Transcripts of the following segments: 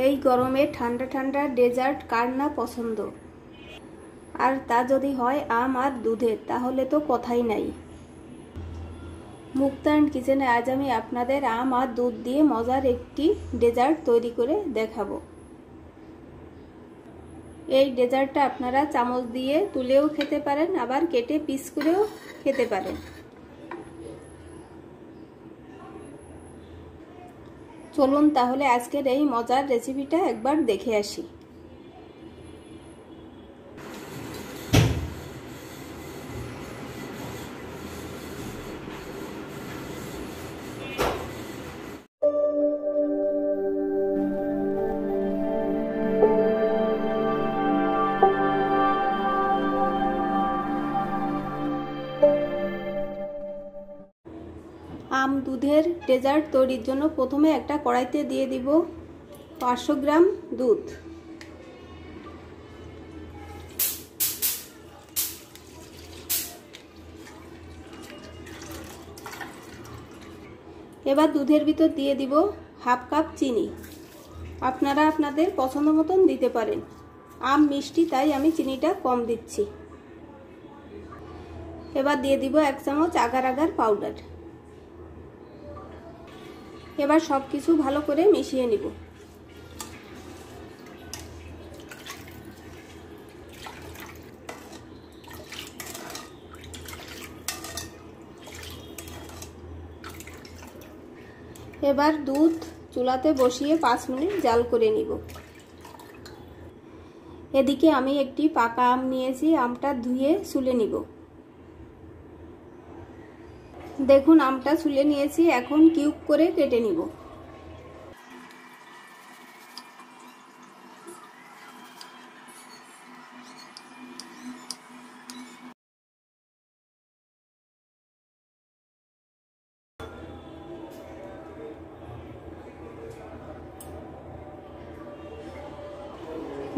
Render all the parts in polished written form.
এই গরমে ঠান্ডা ঠান্ডা ডেজার্ট কার না পছন্দ, আর তা যদি হয় আম আর দুধের, তাহলে তো কথাই নাই। মুক্তা অ্যান্ড কিচেনে আজ আমি আপনাদের আম আর দুধ দিয়ে মজার একটি ডেজার্ট তৈরি করে দেখাবো। এই ডেজার্টটা আপনারা চামচ দিয়ে তুলেও খেতে পারেন, আবার কেটে পিস করেও খেতে পারেন। চলুন তাহলে আজকের এই মজার রেসিপিটা একবার দেখে আসি। আম দুধের ডেজার্ট তৈরির জন্য প্রথমে একটা কড়াইতে দিয়ে দিব 500 গ্রাম দুধ। এবার দুধের ভিতর দিয়ে দিব হাফ কাপ চিনি। আপনারা আপনাদের পছন্দ মতন দিতে পারেন। আম মিষ্টি তাই আমি চিনিটা কম দিচ্ছি। এবার দিয়ে দিব 1 চামচ আগার আগার পাউডার। এবার সবকিছু ভালো করে মিশিয়ে নিব। এবার দুধ চুলাতে বসিয়ে 5 মিনিট জাল করে নিব। এদিকে আমি একটি পাকা আম নিয়েছি, আমটা ধুয়ে ছুলে নিব। দেখুন আমটা ছুলে নিয়েছি, এখন কিউব করে কেটে নিব।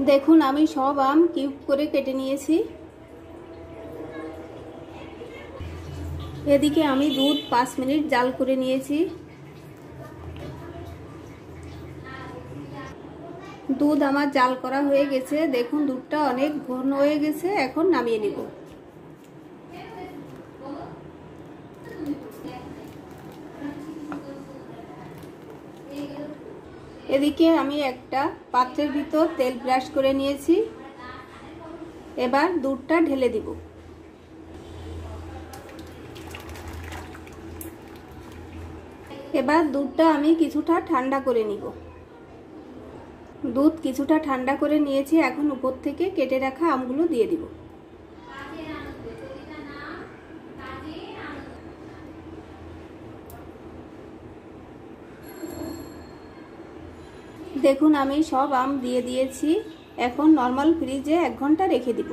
দেখুন আমি সব আম কিউব করে কেটে নিয়েছি। এদিকে আমি দুধ 5 মিনিট জাল করে নিয়েছি। দুধ আমার জাল করা হয়ে গেছে। দেখুন দুধটা অনেক ঘন হয়ে গেছে, এখন নামিয়ে নিব। এদিকে আমি একটা পাত্রের ভিতর তেল ব্রাশ করে নিয়েছি। এবার দুধটা ঢেলে দিব। এবার দুধটা আমি কিছুটা ঠান্ডা করে নিব। দুধ কিছুটা ঠান্ডা করে নিয়েছি, এখন উপর থেকে কেটে রাখা আমগুলো দিয়ে দিব। দেখুন আমি সব আম দিয়ে দিয়েছি। এখন নরমাল ফ্রিজে 1 ঘন্টা রেখে দিব।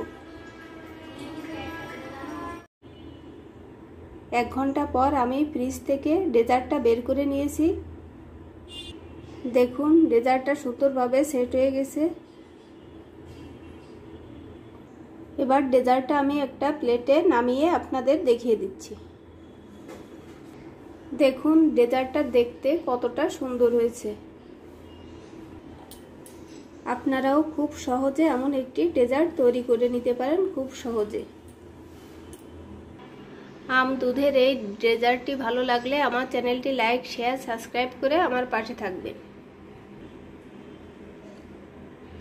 1 ঘন্টা পর আমি ফ্রিজ থেকে ডেজার্টটা বের করে নিয়েছি। দেখুন ডেজার্টটা সুন্দরভাবে সেট হয়ে গেছে। এবার ডেজার্টটা আমি একটা প্লেটে নামিয়ে আপনাদের দেখিয়ে দিচ্ছি। দেখুন ডেজার্টটা দেখতে কতটা সুন্দর হয়েছে। আপনারাও খুব সহজে এমন একটি ডেজার্ট তৈরি করে নিতে পারেন, খুব সহজে। আম দুধের এই ডেজার্টটি ভালো লাগলে আমার চ্যানেলটি লাইক, শেয়ার, সাবস্ক্রাইব করে আমার পাশে থাকবেন।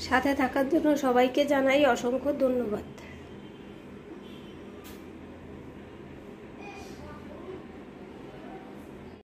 সাথে থাকার জন্য সবাইকে জানাই অসংখ্য ধন্যবাদ।